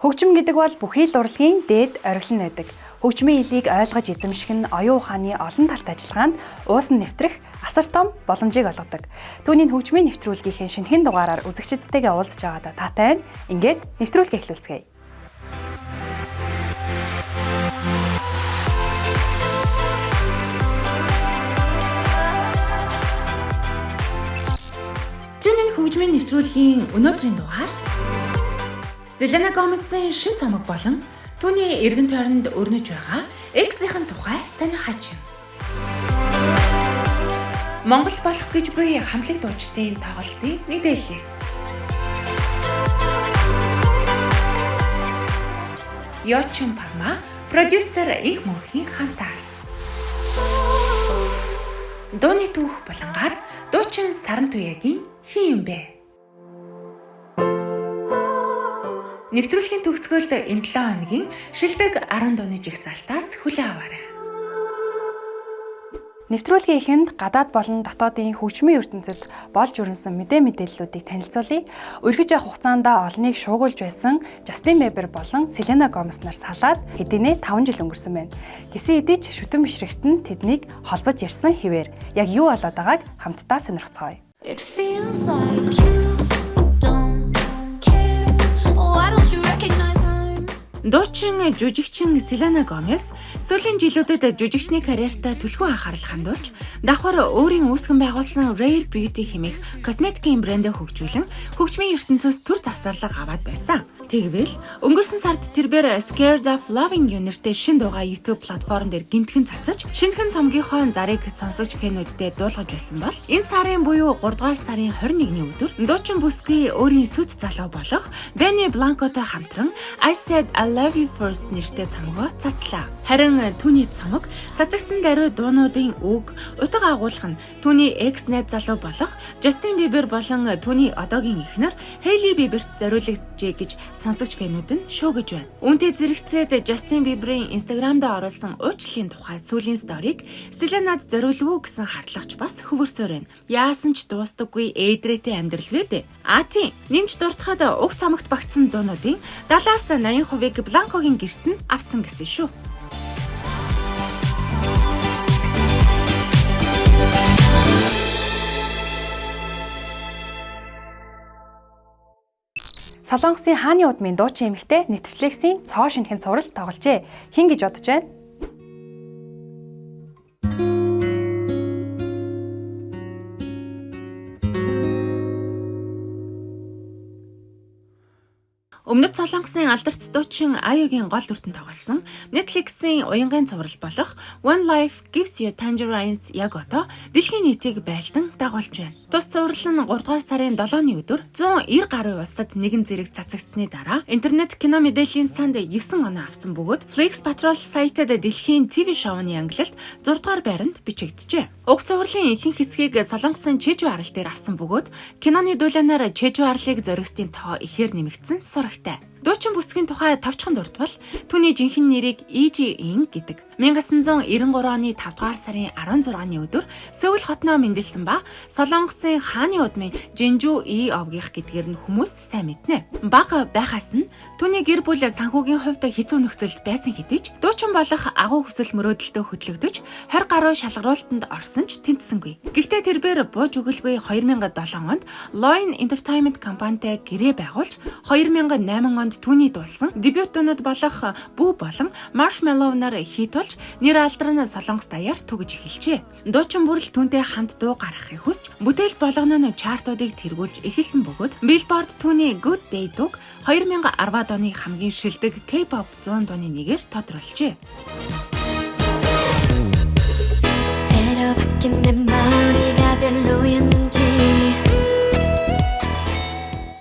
Хөгжим гэдэг бол бүхий л урлагийн дээд оргил нь байдаг. Хөгжмийн илийг ойлгож эзэмших нь оюун ухааны олон талт ажиллагаанд уусан нэвтрэх асар том боломжийг олгодог. Түүнийг хөгжмийн нэвтрүүлгийнхээ шинэхэн дугаараар үзэгчдтэйгээ уулзж байгаадаа таатай байна. Ингээд нэвтрүүлгээ эхлүүлцгээе. Түүний хөгжмийн нэвтрүүлгийн өнөөдрийн дугаарт Selena Gomez-ийн шин цомог болон түүний эргэн тойронд өрнөж байгаа X-ийн тухай сонирхож байна. Монгол болох гэж буй хамтлаг дуучдын тоглолтын мэдээллээс. Ёчин Парма, продюсер Их мөнхийн хамтаар. Дууны түүх болонгаар дуучин Саран Туяагийн хин юм бэ? Нэвтрүүлгийн төгсгөлд энэ 7 хоногийн шилбэг 10 дууны жигсаалтаас хүлээн аваарай. Нэвтрүүлгийн эхэнд гадаад болон дотоодын хөгжмийн ертөнцид болж өрнөсөн мэдээллүүдийг танилцуулъя. Өргөж явах хугацаанд олныг шуугуулж байсан Justin Bieber болон Selena Gomez нар салаад хэдийнэ 5 жил өнгөрсөн байна. Гэсэн хэдий ч шүтэн бишрэгт нь тэднийг холбож ярьсан хэвээр яг юу болоод байгааг хамтдаа сонирхцгаая. It feels like you don't care. Why don't you recognize I'm Дуучин жүжигчин Selena Gomez сүүлийн жилүүдэд жүжигчний карьертаа түлхүү анхаарал хандуулж давхар өөрийн үүсгэн байгуулсан Rare Beauty хэмээх косметикийн брэндээ хөгжүүлэн хөгжмийн ертөнцөөс төр завсарлага аваад байсан. Тэгвэл өнгөрсөн сард тэрээр Scared of Loving You нэртэй шин дуугаа YouTube платформ дээр гинтхэн цацаж шинэхэн цомгийнхоо зарыг сонсогч фэнүүдтэй дуулгаж байсан бол энэ сарын буюу 3 дугаар сарын 21-ний өдөр дуучин бүсгүй өөрийн сүт залуу болох Benny Blanco-той хамтран I Said I Love You First нэртэй цомгоо цацлаа. Харин түүний цомог цацагдсан даруй дуунуудын үг утга агуулгах нь түүний экс найз залуу болох Justin Bieber болон түүний одоогийн эхнэр Hailey Bieber-т зориулагджээ гэж сонсогч фэнүүд нь шүүгэж байна. Үүнтэй зэрэгцээд Justin Bieber-ийн Instagram дээр оруулсан уучлалын тухай сүүлийн сторийг Selena-д зориулгүй гэсэн хардлагч бас хөвөрсөөр байна. Яасан ч дуустдаггүй ээдрээтэй амьдрал вэ дээ. Тийм, нэмж дуртахад уг цомогт багтсан дуунуудын 70-аас 80%-ийг Blanco-гийн гэрт нь авсан гэсэн шүү. Солонгосын хааны удмын дуучин эмэгтэй Netflix-ийн цоо шинэхэн цуврал тогложээ. Хин гэж бодож байна? Өмнөд Солонгосын алдарт дуучин Аюугийн гол дүртэн тоглосон Netflix-ийн уянгын цуврал болох One Life Gives You Tangerines яг одоо дэлхийн нийтийг байлдан дагуулж байна. Тус цуврал нь 3 дугаар сарын 7-ны өдөр 190 гаруй улсад нэгэн зэрэг цацагдсны дараа интернет кино мэдээллийн санд 9 оноо авсан бөгөөд Flix Patrol сайтад дэлхийн ТV шоуны ангилалт 6 дугаар байранд бичигджээ. Уг цувралын ихэнх хэсгийг Солонгосын Чежу арал дээр авсан бөгөөд киноны дуулаанаар Чежу арлыг зоригсдын тоо ихээр нэмэгдсэн сурагтай. Дуучин бүсгийн тухай товчхон дурдвал түүний жинхэнэ нэрийг Iji In гэдэг. 1993 оны 5 дугаар сарын 16-ны өдөр Сөүл хотноо мэндэлсэн ба Солонгосын хааны удмын Jinju Ovgих гэдгээр нь хүмүүс сайн мэднэ. Бага байхаас нь түүний гэр бүл санхүүгийн хувьд хэцүү нөхцөлд байсан хэдий ч дуучин болох агуу хүсэл мөрөөдөлтөд хөтлөгдөж 20 гаруй шалгаруултанд орсон ч тэнцсэнгүй. Гэхдээ тэрээр бууж өгөлгүй 2007 онд Loin Entertainment компанитай гэрээ байгуулж 2008 онд түүний дуулсан дебют дуунууд болох Бүү болон Marshmallow-нар хит болж нэр алдар нь Солонгос даяар түгэж эхэлжээ. Дуучин бүрэл түүнтэй хамт дуу гаргахыг хүсч бүтээл болгоно нь чартуудыг тэргүүлж эхэлсэн бөгөөд Billboard түүний Good Day дууг 2010 оны хамгийн шилдэг K-pop 100 дууны нэгээр тодруулжээ. 새로 바뀐 내 머리가 별로였는지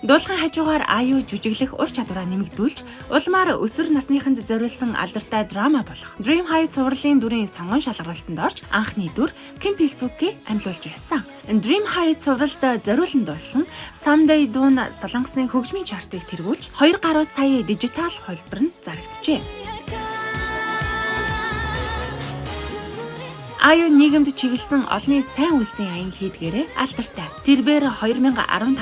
Дуулахын хажуугаар Аюу жүжиглэх ур чадвараа нэмэгдүүлж, улмаар өсвөр насныханд зориулсан алдартай драма болох Dream High цувралын дүрийн сонгон шалгаруулалтанд орж анхны дүр Kim Pil-suk амьлуулж байсан. Dream High цувралд зориулан дуулсан Someday дуу нь Солонгосын хөгжмийн чартыг тэргүүлж 2 гаруй сая дижитал хувилбар нь зарагджээ. Аюу нийгэмд чиглэсэн олонний сайн үйлсийн аян хийдгээрээ алдартай. Тэрбээр 2015 онд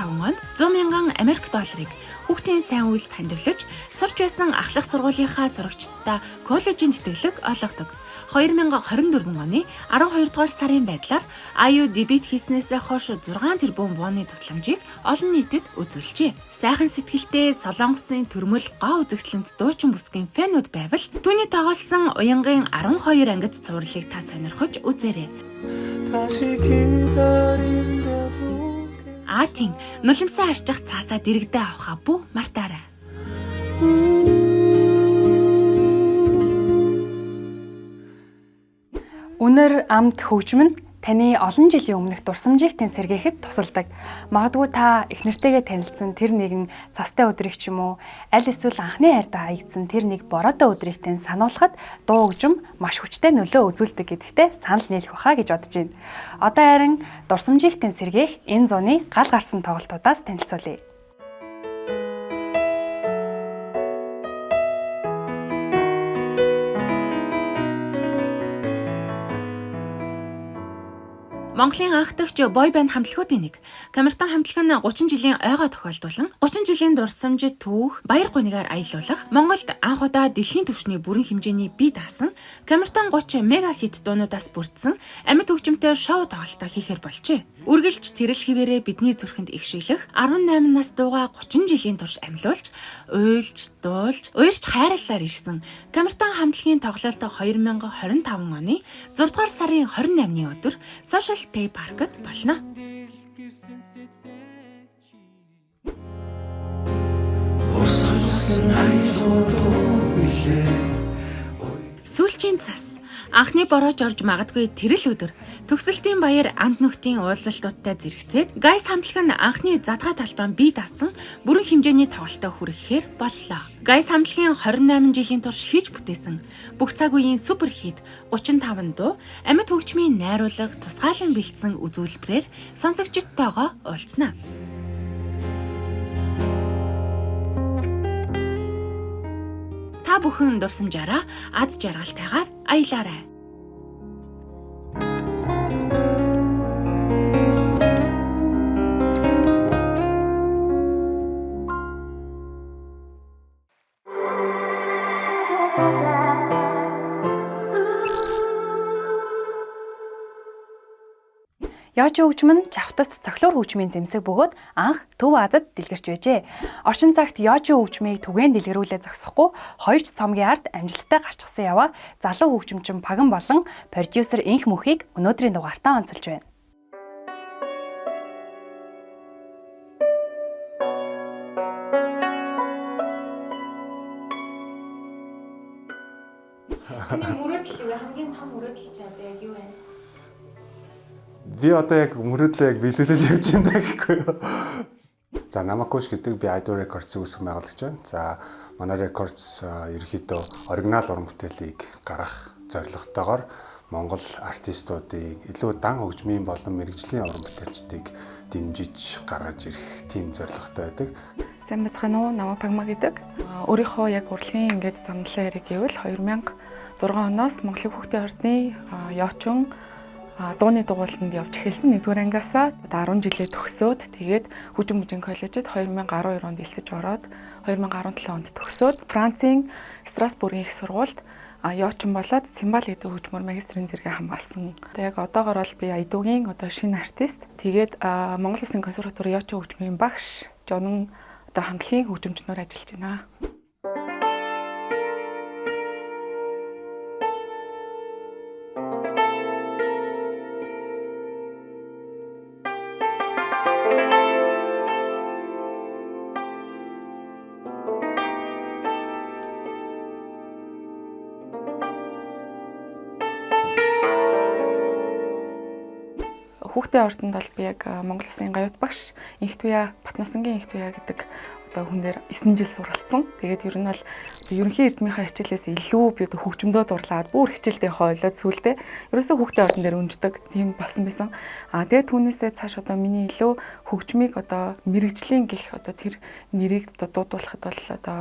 100 мянган Америк долларыг хүүхдийн сайн үйлс тандивлаж сурч байсан ахлах сургуулийнхаа сурагчдаа коллежийн тэтгэлэг олгодог. 2024 оны 12 дугаар сарын байдлаар аюу дебют хийснээс хойш 6 тэрбум вонны тусламжийг олон нийтэд үзүүлжээ. Сайхан сэтгэлтэй Солонгосын төрмөл гоо үзэсгэлэнт дуучин бүсгийн фэнүүд байвал түүний тоглосон уянгийн 12 ангид цувралыг та сонирхож үзээрэй. Тийм нулимсаа арчих цаасаа дэрэгдээ авахаа бүү мартаарай. Үнэр амт хөгжим нь таны олон жилийн өмнөх дурсамжийг тэнцэргээхэд тусалдаг. Магадгүй та их нэртэйгээ танилцсан тэр нэгэн цастай өдрийг ч юм уу, аль эсвэл анхны хайртаа хаягдсан тэр нэг бороотой өдрийг тань сануулхад дуу хөгжим маш хүчтэй нөлөө үзүүлдэг гэдэгтээ санал нийлэх баха гэж бодож байна. Одоо харин дурсамжийг тэнцэргээх энэ зууны гал гарсан тоглолтуудаас танилцуулъя. Монголын анх дахь бойбанд хамтлагуудын нэг. Камертон хамтлаг нь 30 жилийн ойгоо тохиолдуулан 30 жилийн дурсамжид түүх баяр гунигаар аялуулах Монголд анх удаа дэлхийн түвшний бүрэн хэмжээний бие даасан Камертон 30 мега хит дуунуудаас бүрдсэн амьд хөгжимтэй шоу тоглолтоо хийхээр болжээ. Үргэлж тэрэл хിവэрээ бидний зүрхэнд игшиглэх 18 нас дуугаа 30 жилийн турш амьлуулж, уйлж, дуулж, уярч хайрлалаар ирсэн Камертон хамтлагийн тоглолт 2025 оны 6 дугаар сарын 28-ны өдөр Social Pay Park-д болно. Сүүлчийн цас анхны борооч орж магадгүй тэрэл өдөр төгсөлтийн баяр анд нөхдийн уулзалтуудтай зэрэгцээд Guys хамтлаг нь анхны задгаа талбайн бие даасан бүрэн хэмжээний тоглолтоо хүргэхээр боллоо. Guys хамтлагийн 28 жилийн турш хийж бүтээсэн бүх цаг үеийн супер хит 35 дуу амьд хөгжмийн найруулга тусгаалan бэлдсэн үзүүлбэрээр сонсогчдтойгоо уулзнаа. Та бүхэн дурсамжаараа аз жаргалтайгаар аялаарай. Яочи хөгжим нь Жавхтаст цогцлоор хөгжмийн зэмсэг бөгөөд анх Төв Азад дэлгэрч байжээ. Орчин цагт Яочи хөгжмийг түгээн дэлгэрүүлээ зогсохгүй хоёрч цомгийн ард амжилттай гарчсан яваа залуу хөгжимчин Паган болон продюсер Инх Мөхийг өнөөдрийн дугаартаа онцолж байна. Таны мөрөөдөл хамгийн том мөрөөдөл ч яг юу вэ? Би одоо яг мөрөөдлөө яг биелүүлэл явж байна гэхгүй юу. За Намакуш гэдэг би Idol Records-ийг үүсгэн байгуулагч байна. За манай Records ерөнхийдөө оригинал уран бүтээлийг гаргах зорилготойгоор Монгол артистуудыг илүү дан хөгжмийн болон мэрэгжлийн уран бүтээлчдийг дэмжиж гаргаж ирэх тийм зорилготой байдаг. Сайн бацхан уу, намайг Пагма гэдэг. Өөрийнхөө яг урлагийн ингээд замналаа яриг гэвэл 2006 оноос Монголын хүүхдийн ордны Яочин дууны дугуйланд явж эхэлсэн 1-р ангиасаа 10 жилээ төгсөөд тэгээд Хүжин коллежид 2012 онд элсэж ороод 2017 онд төгсөөд Францын Страсбургийн их сургуульд Яочин болоод цимбал гэдэг хөгжмөр магистрийн зэрэгээ хамгаалсан. Тэгээд яг одоогоор бол би Айдуугийн одоо шинэ артист. Тэгээд Монгол Улсын консерватори Яочин хөгжмийн багш Жонон одоо хамтлагийн хөгжимчнөр ажиллаж байна. Хүүхдийн ордонд бол би яг Монгол Улсын гавьт багш Инхтуя Батнасангийн Инхтуя гэдэг одоо хүн дээр 9 жил суралцсан. Тэгээд ер нь бол ерөнхий эрдмийнхаа хичээлээс илүү би одоо хөгжмөдөө дурлаад бүр хичээлдээ хойлоод сүулдэ ерөөсөө хүүхдийн ордон дээр өнждөг тийм болсон байсан. Тэгээд түүнээсээ цааш одоо миний илүү хөгжмийг одоо мэрэгжлийн гих одоо тэр нэрийг одоо дуудуулахад бол одоо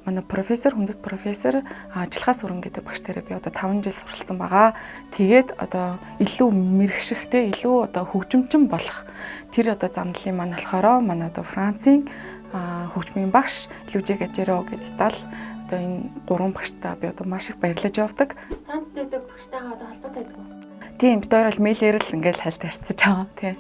манай профессор хүндэт профессор ажиллахаа сүрэн гэдэг багш тараа би одоо 5 жил суралцсан байгаа. Тэгээд одоо илүү мэрэгшихтэй илүү одоо хөгжимчин болох тэр одоо замдлын маань болохоор манай одоо Францын хөгжмийн багш Лүжиг Ажеро гэдэг Итали одоо энэ 3 багштаа би одоо маш их баярлаж явдаг. Францд байдаг багштайгаа одоо холбоотой байдаг уу? Тийм бид хоёр бол мэйлээр л ингээл хальт харьцаж байгаа тийм.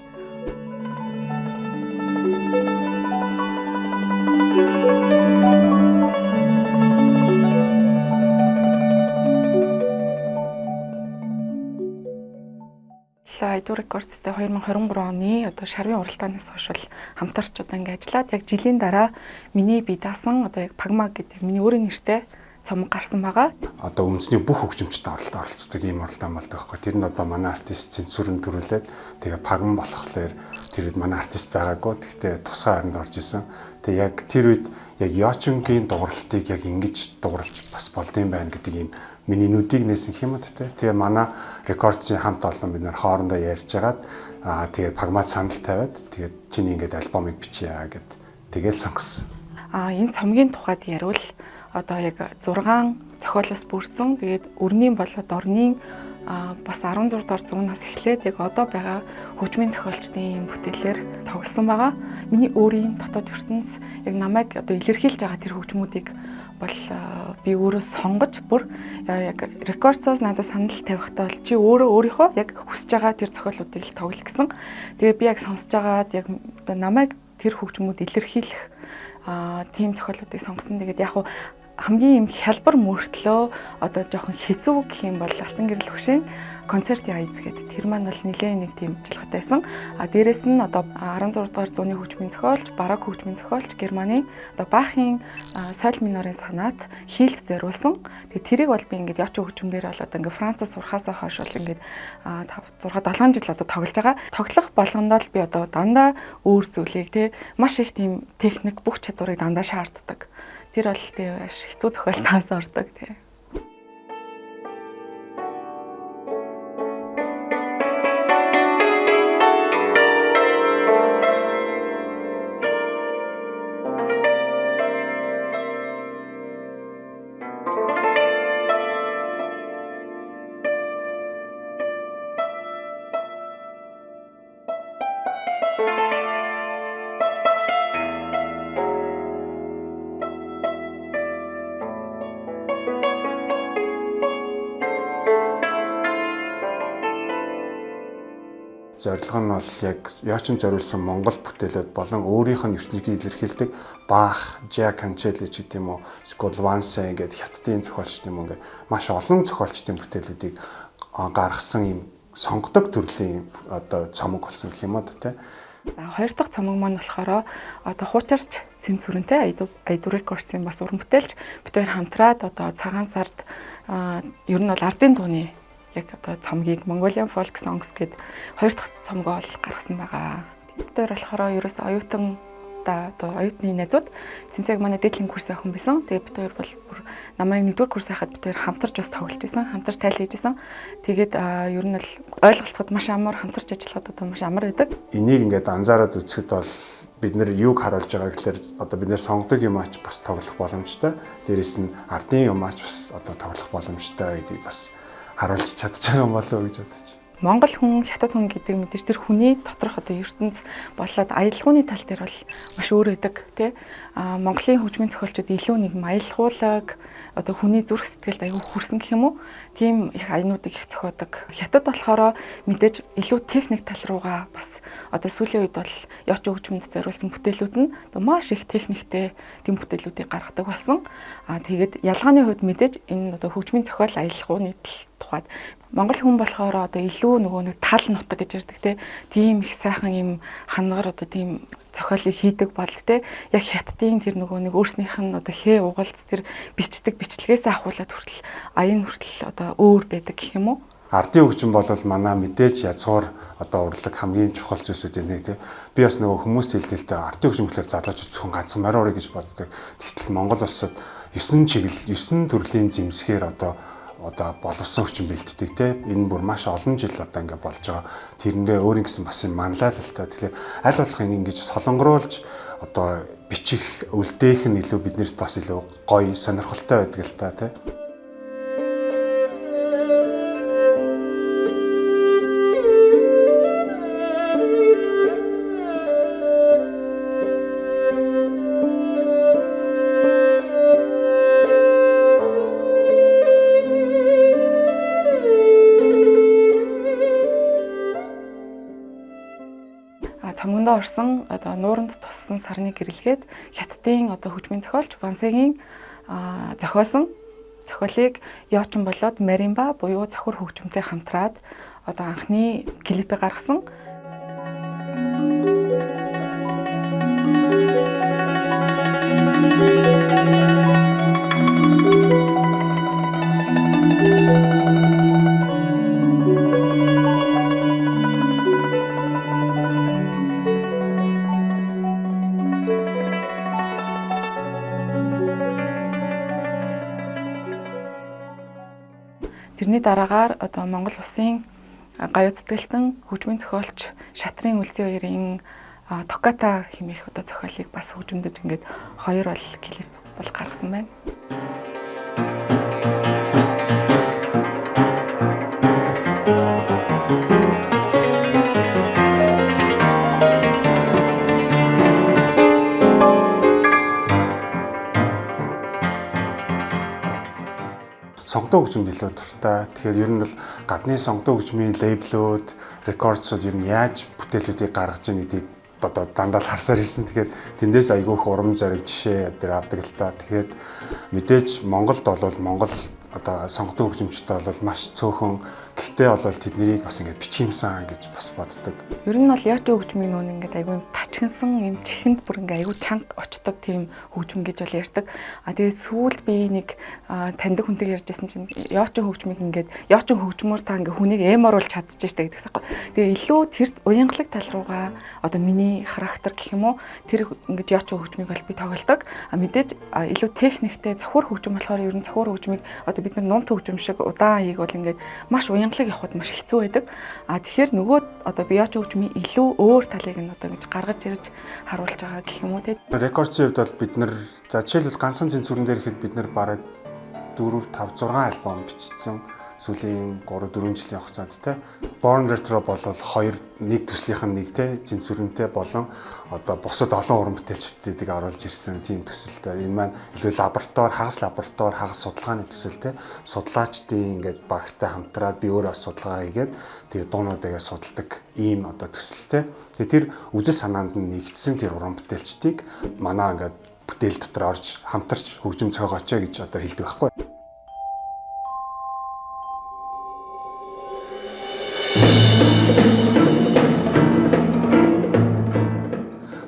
Айдуу рекордстай 2023 оны одоо шарвын уралдаанаас хойш бол хамтарч одоо ингээд ажиллаад яг жилийн дараа миний бие даасан одоо яг Пагма гэдэг миний өөрийн нэртэй цомог гарсан байгаа. Одоо үндэсний бүх хөгжимчтэй оролцдог ийм уралдаан болдог байхгүй. Тэр нь одоо манай артист цензурын төрүүлээд тэгээ Пагма болохоор тэр үед манай артист байгаагүй. Тэгтээ тусгай харинд орж исэн. Тэгээ яг тэр үед яг Йочингийн дууралтыг яг ингэж дууралж бас болдсон байна гэдэг ийм миний нүдийг нээсэн хэмэд тэ. Тэгээ манай рекордсын хамт олон бид нэр хоорондоо ярьж хагаад тэгээ Пагмад санал тавиад тэгээд чиний ингээд альбомыг бичье гэд тэгээл сонгосон. Энэ цомгийн тухайд ярил одоо яг 6 зохиолоос бүрдсэн. Тэгээд өрнийн болоод орны бас 16 дугаар зуунаас эхлээд яг одоо байгаа хөгжмийн зохиолчдын бүтээлээр тоглосон байгаа. Миний өөрийн дотоод ертөнц яг намайг одоо илэрхийлж байгаа тэр хөгжмүүдийг бол би өөрөө сонгож бүр яг рекордсоос надад санал тавихтаа бол чи өөрийнхөө яг хүсэж байгаа тэр зохиолуудыг л тоглох гэсэн. Тэгээ би яг сонсож байгаад яг одоо намайг тэр хөгжмүүд илэрхийлэх тийм зохиолуудыг сонгосон. Тэгээд яг хамгийн юм хялбар мөртлөө одоо жоохон хэцүү гэх юм бол Алтан гэрэл хөшийн концертын аяз гэдэг тэр маань бол нэлээд нэг тийм ажиллагаатай байсан. Дээрээс нь одоо 16 дугаар зууны хөгжмийн зохиолч, барок хөгжмийн зохиолч Германы одоо Бахын Соль минорын сонат хийлд зориулсан. Тэгээд тэрийг бол би ингээд яч хөгжмөөр бол одоо ингээд Францаас сурахаасаа хойш бол ингээд 5 6 7 жил одоо тоглож байгаа. Тоглох болгондоо л би одоо дандаа өөр зүйлийг те маш их тийм техник бүх чадварыг дандаа шаарддаг. Тэр бол тийм хэцүү зохиолтоос ордог тийм. Зорилго нь бол яг Йочин зориулсан Монгол бүтээлүүд болон өөрийнх нь ертөнцийг илэрхийлдэг Бах, Джаканчели ч гэдэм үү, Сколвансе ингээд хятадын зохиолч гэдэм үү ингээд маш олон зохиолчдын бүтээлүүдийг гаргасан юм сонгодог төрлийн одоо цомог болсон гэх юм уу те. За хоёр дахь цомог маань болохоор одоо хуучаарч цензурынтэй Айдуу рекордсын бас уран бүтээлч бид хоёр хамтраад одоо цагаан сард ер нь бол ардын дууны яг одоо цомгийг Mongolian Folk Songs гэдэг хоёр дахь цомгоо бол гаргасан байгаа. Бид хоёр болохоор ерөөсөө оюутан одоо оюутны найзууд цэнцэг манай дээдлийн курс авах хүн байсан. Тэгээ бид хоёр бол бүр намайг нэгдүгээр курс авахад бид хоёр хамтарч бас тоглож исэн, хамтарч тайлж исэн. Тэгээд ер нь бол ойлголцоход маш амар, хамтарч ажиллахад одоо маш амар байдаг. Энийг ингээд анзаараад үзэхэд бол бид нэр юуг харуулж байгаа гэхээр одоо бид нэр сонгодог юм аач бас тоглох боломжтой. Дээрээс нь ардын юм аач бас одоо тоглох боломжтой гэдгийг бас харуулж чадчих юм болов уу гэж бодож. Монгол хүн, хятад хүн гэдэг мэдээж тэр хүний доторх одоо ертөнц болоод аялалгууны тал дээр бол маш өөр байдаг тий. Монголын хөгжмийн зохиолчид илүү нэг аялалгуулаг одоо хүний зүрх сэтгэлд аягүй хүрсэн гэх юм уу. Тийм их аянуудыг их зохиодог. Хятад болохоор мэдээж илүү техник тал руугаа бас одоо сүүлийн үед бол яч хөгжмөнд зориулсан бүтээлүүд нь маш их техниктэй тийм бүтээлүүдийг гаргадаг болсон. Тэгээд ялгааны хувьд мэдээж энэ одоо хөгжмийн зохиол аялалгууны тухайд Монгол хүн болохоор одоо илүү нөгөө нэг тал нутаг гэж ярьдаг тийм их сайхан юм хангаар одоо тийм зохиолыг хийдэг бол яг хятадын тэр нөгөө нэг өөрснийх нь одоо хээ угалц тэр бичдэг бичлэгээс ахуулаад хүртэл аян хүртэл одоо өөр байдаг гэх юм уу. Ардын хөгжим бол манай мэдээж язгуур одоо урлаг хамгийн чухал зүйлсүүдийн нэг тий. Би бас нөгөө хүмүүст хэлдэлтэй ардын хөгжим гэхэлэр залуучууд зөвхөн ганцхан морь урыг гэж боддог. Тэгтэл Монгол улсад 9 чиглэл 9 төрлийн зэмсгээр одоо боловсон хөгжим бэлддэг тий. Энэ бүр маш олон жил одоо ингээд болж байгаа. Тэрэндээ өөр ингэсэн бас юм манлайлалтай. Тэгэхээр аль болох энэ ингэж солонгоруулж одоо бичих үлдээх нь илүү биднэрт бас илүү гоё сонирхолтой байдаг л та тий. Цамгандаа орсон одоо нууранд туссан сарны гэрэлгээд хятадын одоо хөгжмийн зохиолч Вансегийн зохиосон зохиолыг Йочин болоод маримба буюу завхар хөгжмөнтэй хамтраад одоо анхны клипээ гаргасан. Тэрний дараагаар одоо Монгол улсын гавь зүтгэлтэн хөгжмийн зохиолч Шатрын Үлзий хоёрын Токата хэмээх одоо зохиолыг бас хөгжмөдөж ингээд 2 бол клип бол гаргасан байна. Сонгодог хөгжимд илүү дуртай. Тэгэхээр ер нь бол гадны сонгодог хөгжмийн лейблүүд, рекордсууд ер нь яаж бүтээлүүдийг гаргаж ийн гэдгийг одоо дандаа л харсаар ирсэн. Тэгэхээр тэндээс айгүйх урам зориг жишээ дээр авдаг л та. Тэгэхээр мэдээж Монголд бол Монгол одоо сонгодог хөгжимчтэй бол маш цөөхөн. Гэхдээ бол тэднийг бас ингээд бичимсэн гэж бас боддог. Ер нь бол яач хөгжмийн нүүн ингээд айгүй тачгинсан юм чихэнд бүр ингээд айгүй чанга очдог тийм хөгжим гэж бол ярьдаг. Тэгээд сүүлд би нэг таньдаг хүнтэйг ярьжсэн чинь яач хөгжмийг ингээд яач хөгжмөөр та ингээд хүнийг эморуулж чадчих штэ гэдэгс аахгүй. Тэгээ илүү тэр уянгалаг тал руугаа одоо миний характер гэх юм уу тэр ингээд яач хөгжмийг бол би тоглодог. Мэдээж илүү техниктэй завхар хөгжим болохоор ер нь завхар хөгжмийг одоо бид нар нумт хөгжим шиг удаан хийг бол ингээд маш уянгалаг явахд маш хэцүү байдаг. Тэгэхээр нөгөө одоо бияч хөгжмийн илүү өөр талыг нь одоо ингэж гаргаж ирж харуулж байгаа гэх юм уу те. Рекордсын хувьд бол бид нар за жишээлбэл ганцхан цэнзүрэн дээр ихэд бид нар бараг 4, 5, 6 альбом бичсэн. Сүүлийн 3, 4 жилийн хугацаанд те. Born Retro бол 2 нэг төслийнх нь нэг те цэнзүрэнтэй болон одоо бусад олон уран бүтээлчдүүдийг оруулж ирсэн тийм төсөлтэй. Энэ маань илүү лаборатори, хагас судалгааны төсөл те. Судлаачдын ингээд багтай хамтраад би өөрөө судалгаа хийгээд тэгээ дуунуудаа судалдаг ийм одоо төсөлтэй. Тэгээ тэр үзэл санаанд нь нэгдсэн тэр уран бүтээлчдийг манай ингээд бүтээл дотор орж хамтарч хөгжим зохиогооч гэж одоо хэлдэг байхгүй.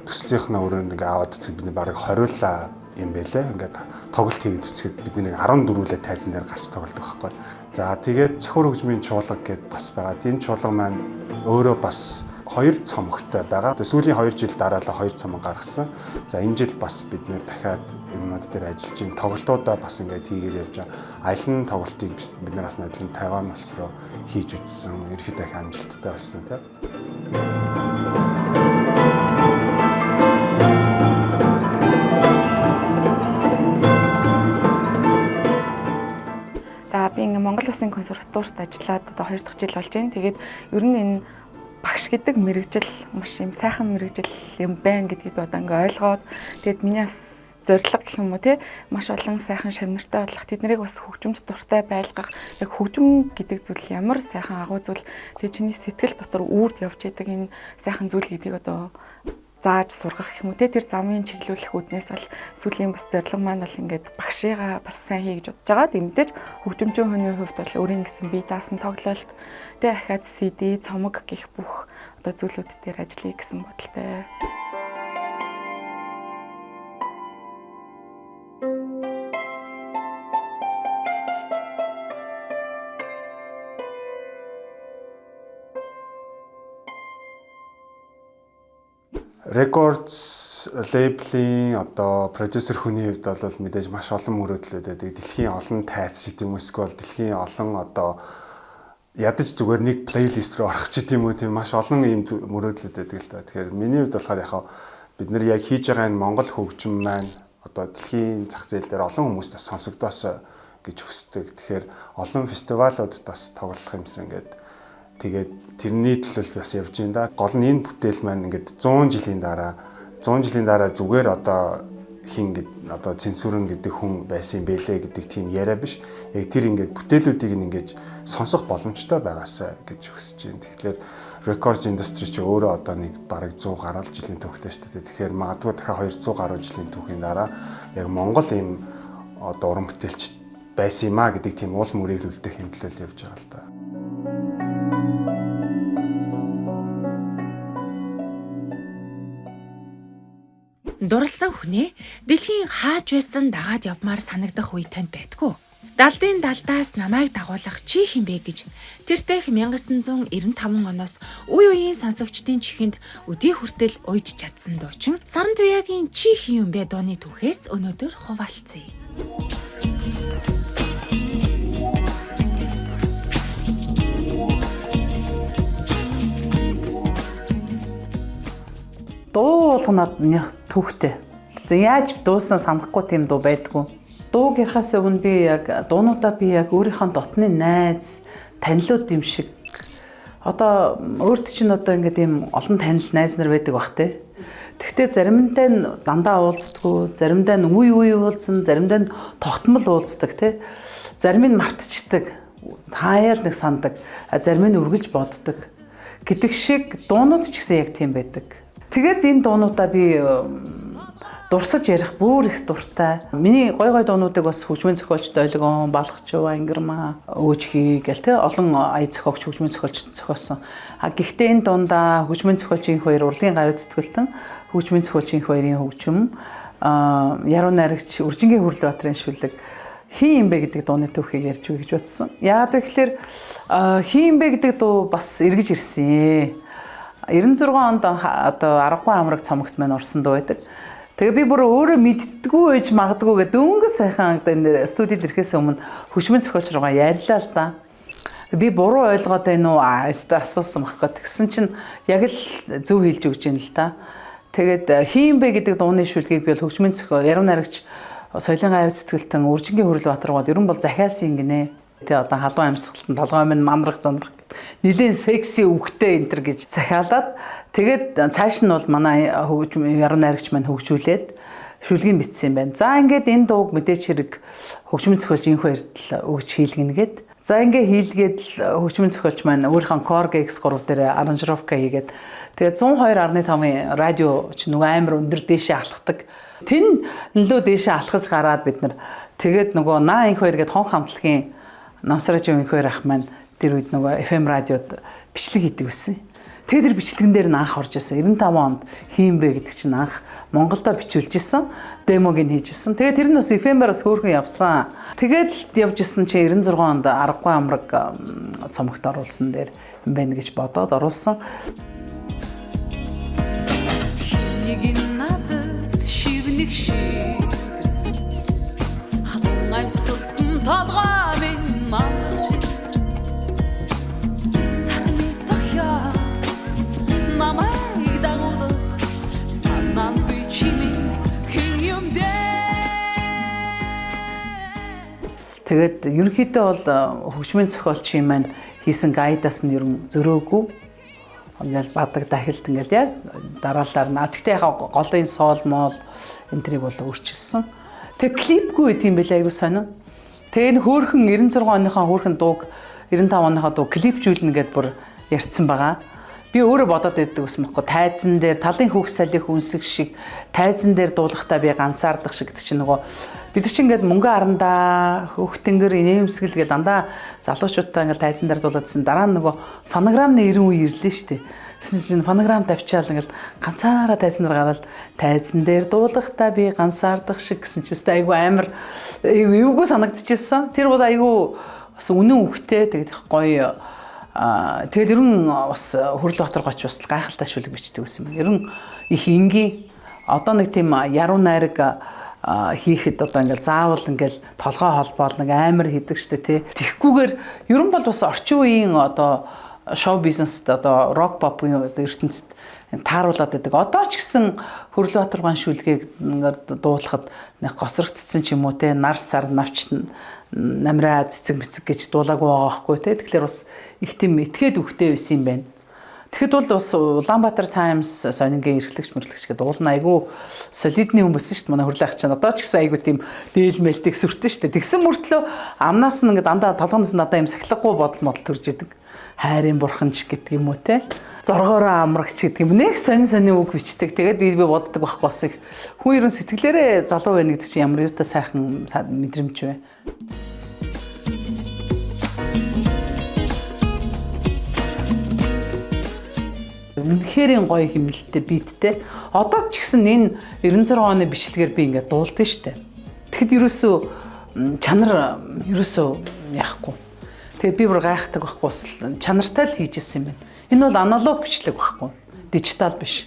Төслийнхнээ өрөөнд ингээ аваад үзэхэд бидний бараг 20 юм байлээ. Ингээд тоглолт хийгээд үзэхэд бидний 14-өлээ тайзан дээр гарч тоглодог байхгүй. За тэгээд завхар хөгжмийн чуулга гэдээ бас байгаа. Энэ чуулга маань өөрөө бас 2 цомогтой байгаа. Сүүлийн 2 жил дараалал 2 цомог гаргасан. За энэ жил бас бид нэр дахиад юмнууд дээр ажиллаж байна. Тоглолтуудаа бас ингээд хийгээр явж байгаа. Аль нь тоглолтыг бид нар бас надлан Тайван улс руу хийж үзсэн. Ерөнхийдөө их амжилттай болсон тийм. За би ингээ Монгол Улсын консерваторид ажиллаад одоо 2 дахь жил болж байна. Тэгээд ер нь энэ багш гэдэг мэрэгжил маш юм сайхан мэрэгжил юм байна гэдгийг би одоо ингээ ойлгоод тэгээд миний бас зорилго гэх юм уу те маш олон сайхан шавнартай болох тэднийг бас хөгжимд дуртай байлгах яг хөгжим гэдэг зүйл ямар сайхан агуу зүйл тэгээд чиний сэтгэл дотор үрд явж идэг энэ сайхан зүйл гэдгийг одоо зааж сургах гэх юм уу те тэр замын чиглүүлэх үүднээс бол сүүлийн бас зорилго маань бол ингээд багшигаа бас сайн хий гэж бодож байгаа. Тэг мэдээж хөгжимчин хүний хувьд бол өөрийн гэсэн бие даасан тоглолт тэг ахаад CD цомог гэх бүх одоо зүйлүүд дээр ажиллая гэсэн бодолтой. Records label-ийн одоо продюсер хүний хувьд бол мэдээж маш олон мөрөөдлүүд байдаг. Дэлхийн олон тайз ч гэдэм үү, эсвэл дэлхийн олон одоо ядаж зүгээр нэг плейлист руу орох ч гэдэм үү, тийм маш олон ийм мөрөөдлүүд байдаг л та. Тэгэхээр миний хувьд болохоор яхаа бид нар яг хийж байгаа энэ Монгол хөгжим маань одоо дэлхийн зах зээл дээр олон хүмүүст бас сонсогдоосоо гэж хүсдэг. Тэгэхээр олон фестивалуудад бас тоглох юмсан гэдэг. Тэгээд тэрний төлөө бас явж байна да. Гол нь энэ бүтээл маань ингээд 100 жилийн дараа зүгээр одоо хин гэд одоо цензурын гэдэг хүн байсан бэлээ гэдэг тийм яриа биш. Яг тэр ингээд бүтээлүүдийг ингээд сонсох боломжтой байгаасаа гэж хүсэж байна. Тэгэхээр records industry ч өөрөө одоо нэг бараг 100 гаруй жилийн түүхтэй шүү дээ. Тэгэхээр магадгүй дахиад 200 гаруй жилийн түүхийн дараа яг Монгол ийм одоо уран бүтээлч байсан юм а гэдэг тийм уул мөрөглөлтөд хэмтлэл явж байгаа л да. Дурлсан хүнээ дэлхийн хааж байсан дагаад явмаар санагдах үе танд байдгүй. Далдын далдаас намайг дагуулах чи хин бэ гэж тэртех 1995 оноос үе үеийн сонсогчдын чихэнд өдий хүртэл уйж чадсан дуучин Сарантуяагийн чи хин юм бэ дууны түүхээс өнөөдөр хуваалцъя. Дуу болгонод түүхтэй. Яаж дууснаа санахгүй тийм дуу байдгүй. Дууг ярихаас өмнө би яг дуунуудаа би яг өөрийнхөө дотны найз, танилуд юм шиг. Одоо өөрт чинь одоо ингээд ийм олон танил найз нар байдаг бах те. Гэхдээ заримдаа нь дандаа уулздаггүй, заримдаа нь үе уулзсан, заримдаа нь тогтмол уулздаг те. Зарим нь мартчихдаг, хаяал нэг сандаг, зарим нь үргэлж боддог. Гэдэг шиг дуунууд ч гэсэн яг тийм байдаг. Тэгээд энэ дуунуудаа би дурсаж ярих бүр их дуртай. Миний гой дуунуудыг бас хөгжмийн зохиолч Долгион, Балгачуу, Ангирмаа, Өөчхий гэл те олон ая зохиогч хөгжмийн зохиолч зохиосон. Гэхдээ энэ дундаа хөгжмийн зохиолчийн хоёр урлагийн гавь зүтгэлтэн хөгжмийн зохиолчийн хоёрын хөгжим Яруу найрагч Үржингийн Хүрлбаатарын шүлэг хин юм бэ гэдэг дууны түүхийг ярьж үгүй гэж бодсон. Яагаад вэ гэхээр хин юм бэ гэдэг дуу бас эргэж ирсэн. 96 онд одоо Аргагүй амраг цомогт маань орсон дуу байдаг. Тэгээ би бүр өөрөө мэддэггүй байж магадгүй гэдэг дөнгөж сайхан энэ студид ирэхээс өмнө хөгжмийн зохиолч руугаа ярьлаа л да. Би буруу ойлгоод байна уу? Асуусан байхгүй. Тэгсэн чинь яг л зөв хэлж өгч юм л да. Тэгээд хин бэ гэдэг дууны шүлгийг би бол хөгжмийн зохиол Яруу найрагч Соёлын гавь зүтгэлтэн Үржингийн Хүрлбаатар ер нь бол захиасан гинэ. Тэ одоо халуун амьсгалтанд толгой минь мандрах зандрах нилийн секси үгтэй энэ төр гэж захиалаад тэгээд цааш нь бол манай Яруу найрагч маань хөгжүүлээд шүлгийн бичсэн юм байна. За ингээд энэ дууг мэдээч хэрэг хөгжмийн зохиолч инх баярт өгч хийлгэнгээд за ингээд хийлгээд хөгжмийн зохиолч маань өөрийнхөө Korg X3 дээр аранжировка хийгээд тэгээд 102.5-ын радио ч нөгөө амар өндөр дээшээ алхдаг. Тэн нөлөө дээшээ алхаж гараад бид нар тэгээд нөгөө Наа инх баяр гэдэг хон хамтлагийн Намсраажийн инх баяр ах маань тэр үед нөгөө FM радиод бичлэг хийдэг байсан. Тэгээд тэр бичлэгэн дээр нь анх орж ирсэн. 95 онд хийм бэ гэдэг чинь анх Монголдо бичүүлж исэн. Демог нь хийж исэн. Тэгээд тэр нь бас FM-аас хөөрхөн явсан. Тэгээд явж исэн чи 96 онд Аргагүй амраг цомогт оруулсан дээр юм байна гэж бодоод оруулсан. Нэг надад шивнэг шиг халуун амьсгалтын толгой минь мандрах шиг сарны тохио намайг дагуулах санаандгүй чимээ хин юм бэ. Тэгээд ерөнхийдөө бол хөгжмийн зохиолчийн маань хийсэн гайдаас нь ер нь зөрөөгүй. Ингээл бадаг дахилт ингээл яг дараалалаар наа. Тэгтээ яг голын соол моол энэ трийг бол өөрчилсөн. Тэг клипгүй тийм байлаа айгуу сонио. Тэгээ энэ хөөхөн 96 оныхоо хөөхөн дууг 95 оныхоо дуу клипжүүлнэ гэд бүр ярьсан байгаа. Би өөрөө бодоод байдаг ус мэхгүй тайзан дээр талын хүүхс салих үнсэг шиг тайзан дээр дуулахтаа би ганцаардах шиг гэдэг чинь нөгөө бид чинь ингээд мөнгө арандаа хөөхтэнгэр инээмсгэл гэж дандаа залуучуудаа ингээд тайзан дээр дуулаадсэн дараа нь нөгөө фонограмны 90 үе ирлээ шүү дээ. Тэсэн чинь фонограм тавьчаал ингээд ганцаараа тайзан дээр гараад тайзан дээр дуулахтаа би ганцаардах шиг гэсэн чинь айгүй амар эвгүй санагдчихсан. Тэр бол айгүй бас үнэн үгтэй тэгээд гоё тэгэл ерөн бас Хөрлөбаатар гоч бас гайхалтай шүлэг бичдэг байсан юм. Ерөн их энгийн одоо нэг тийм яруу найраг хийхэд одоо ингээл заавал ингээл толгой холбоол нэг амар хийдэг штэ тий. Тэгхгүйгээр ерөн бол бас орчин үеийн одоо шоу бизнест одоо рок попын ертөнцид тааруулаад байдаг. Одоо ч гэсэн Хөрлөбаатар гон шүлгийг ингээд дуулахад нэг госрогдсон ч юм уу те нар сар навч намраа цэцэг мэцэг гэж дуулаагүй байгаа байхгүй те. Тэгэхээр бас их тийм этгээд үхтэй байсан юм байна. Тэгэхэд бол бас Улаанбаатар Times сонингийн эрхлэгч мөрлөгч гэдэг уулна айгүй солидны хүн байсан шүү дээ. Манай Хөрлөө ах чинь одоо ч гэсэн айгүй тийм дээлмэлтийг сүртэн шүү дээ. Тэгсэн мөртлөө амнаас нь ингээд дандаа толгоноос надаа юм сахилгагүй бодол төрж идэг. Хайрын бурханч гэдэг юм уу те. Зоргоороо амрагч гэдэг юм. Нэг сонин үг бичдэг. Тэгээд би боддог байхгүй бас их хүн ерөн сэтгэлээрээ залуу байна гэдэг чинь ямар юутай сайхан мэдрэмж вэ. Үнэхээр гоё хэмнэлттэй биеттэй. Одоо ч гэсэн энэ 96 оны бичлэгээр би ингээд дуулдаг штэ. Тэгэхэд ерөөсөө чанар ерөөсөө яахгүй. Тэгээд би бүр гайхдаг байхгүй бас чанартай л хийж ирсэн юм байна. Энэ бол аналог бичлэг байхгүй. Дижитал биш.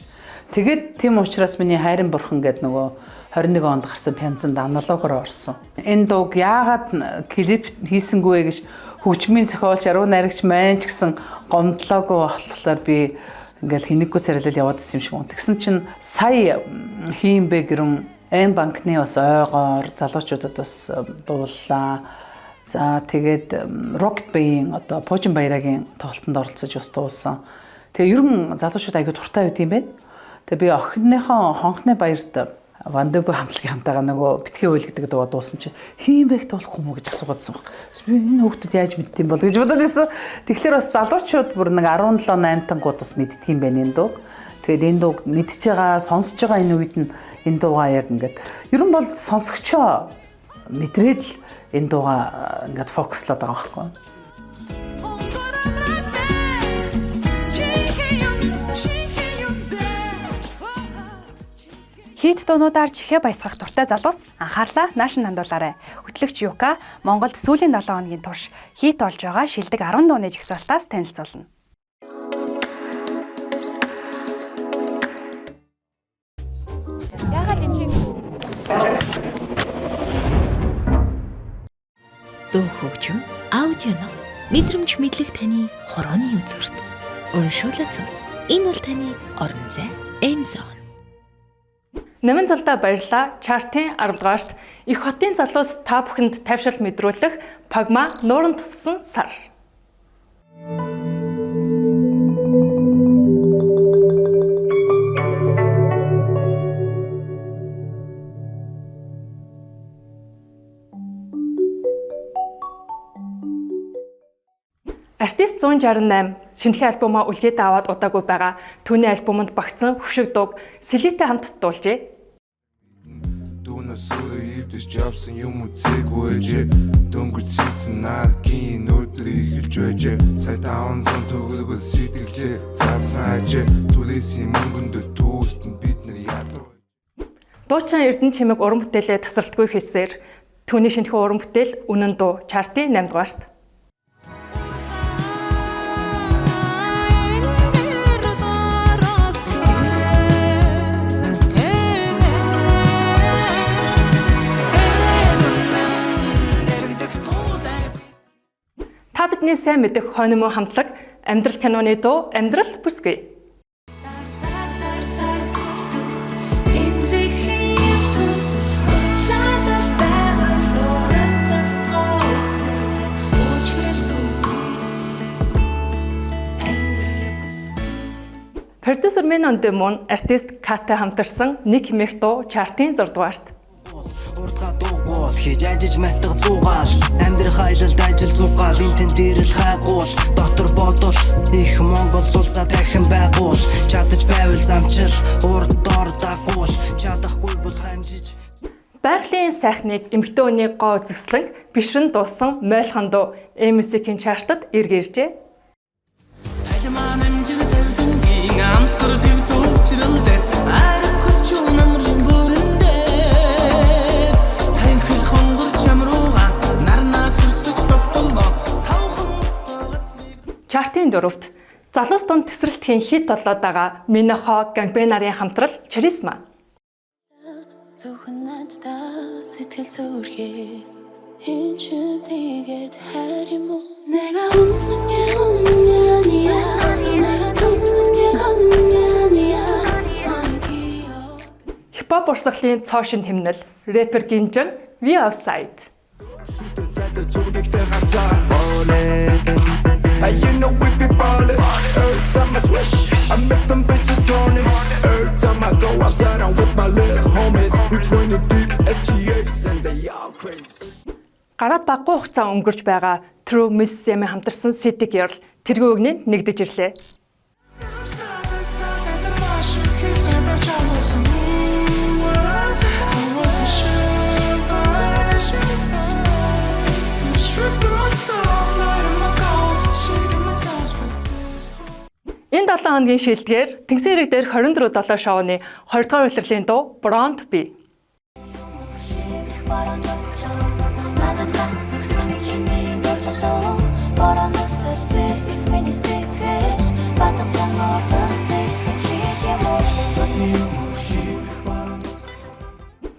Тэгээд тийм учраас миний хайрын бурхан гэдэг нөгөө 21 онд гарсан пянзанд аналогоор орсон. Энэ дууг яагаад клип хийсэнгүй вэ гэж хөгжмийн зохиолч яруу найрагч маань ч гэсэн гомдлоогүй болохоор би ингээл хинэггүй царилал яваад ирсэн юм шиг байна. Тэгсэн чинь сая хийм бэ гэрэн М банкны бас ойгоор залуучуудад бас дууллаа. За тэгээд Rocket Bay-ийн одоо Пожин Баярагийн тоглолтод оролцож бас дуулсан. Тэгээ ерөн залуучууд аягүй дуртай байт юм байна. Тэгээ би охиныхоо хонхны баярт Вандеб хамтлагийн хамтаага нөгөө битгий үйл гэдэг дуу дуусан чи хийм бэх дуулахгүй мүү гэж асуугаадсан баг. Би энэ хүүхдүүд яаж мэддэм бол гэж бодоод байсан. Тэгэхээр бас залуучууд бүр нэг 17 8 тангууд бас мэддэг юм байна энэ дуу. Тэгээд энэ дууг мэдж байгаа, сонсож байгаа энэ үед нь энэ дуугаа яг ингээд ерөн бол сонсогчоо мэдрээд л энэ дуугаа ингээд фокуслаад байгаа байхгүй. Хит дуунуудаар чихээ баясгах дуртай залуус анхаарлаа нааш хандуулаарай. Хөтлөгч Юка Монголд сүүлийн 7 хоногийн турш хит олж байгаа шилдэг 10 дууны жигсаалтаас танилцуулна. Яагаад энэ чинь дуу хөгжим, аудио ном, мэдрэмж мэдлэг таны хорооны үзүүрт. Уншуулаа цус. Энэ бол таны орон зай Amazon. Нэмэн залдаа баярлаа. Чартын 10 дугаарт их хотын залуус та бүхэнд тайвшрал мэдрүүлэх Пагма нууран туссан сар. Артист 168 шинэхэн альбомоо үлгээд аваад удаагүй байгаа. Түүний альбомонд багцсан хөшиг дууг Селитэй хамт дуулжээ. Сүүл ивдэс жавсан юм үзээгүй дөнгөж сэлсэн наалгийн нүдрийг хэлж байжээ. Сая 500 төгрөгөөр сэтгэлээ заасан ажээ. Түлээсийн мөнгөнд түүхт нь бид нар яадаг. Дуучаан Эрдэнэ чимэг уран бүтээлээ тасралтгүй хийсээр түүний шинэхэн уран бүтээл Үнэн дуу чартын 8 дугаарт. Та бидний сайн мэдэх хонимо хамтлаг амьдрал киноны дуу Амьдрал бүсгүй. Продюсер Менон Демон артист Катай хамтарсан нэг хэмээх дуу чартын 6 дугаарт. Урдгаа дуугуул хийж ажиж мэтг зугаал амьдрах аялалд ажил зугаал энтэн дээрэл хайгуул дотор бодол их Монгол улсаа дахин байгуул чадаж байвал замчил урд дор дагуул чадахгүй бол хамжиж Байгалийн сайхныг эмэгтэй хүний гоо зөкслөн бишрэн дуусан мойлхон дуу MSC-ийн чартад эргээржээ. Тайлмаа намжиг тавилангийн амсар дэвдүү чирэлдээ арим хөлчүү намрын бүрэндээ танхил хонгор чамрууга нарнаа сүсэж товтолно тавхан Чартын 4-т залуус дунд тесрэлтхийн хит толоод байгаа Минохо Гангбенарын хамтрал Charisma. Зөвхөн надтай сэтгэл зүрхээ хин ч тэгээд хайр юм уу? 내가 웃는 게 아니야. 내가 돕는 게 아니야. Хипхоп урсгалын цоошин хэмнэл рэпер Гинжин We Outside. You know we be ballin'. Every time I switch, I make them bitches on it. Every time I go outside, I'm with my little homies. We 20 deep, SGX, and they all crazy. Гараад баггүй хугацаа өнгөрч байгаа True Miss Sam хамтарсан City Girl тэргүй өгнөнд нэгдэж ирлээ. Энэ 7 хоногийн шилдгээр Тэнгисийн ирэг дээр 24/7 шоуны 20 дугаар улирлын дуу Blonde Bee.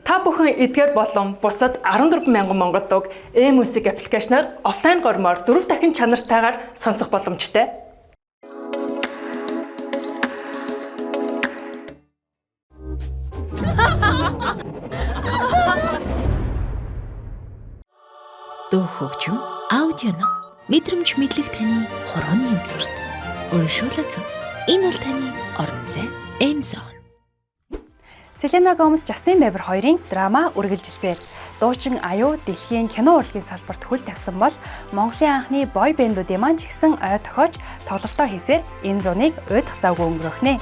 Та бүхэн эдгээр болон бусад 14,000 монгол дууг E-Music аппликейшнаар офлайн гормоор 4 дахин чанартайгаар сонсох боломжтой. Дуу хөгжим аудионо мэдрэмж мэдлэг таны хорооны үзүүрт уншуулад сонс. Энэ бол таны орон зай M-Zone. Selena Gomez, Justin Bieber хоёрын драма үргэлжилсэн. Дуучин аюу дэлхийн кино урлагийн салбарт хөл тавьсан бол Монголын анхны бой бэндүүдийн маань ч гэсэн ой тохиож тоглолтоо хийсээр энэ зуныг уйдах завгүй өнгөрөхнэ.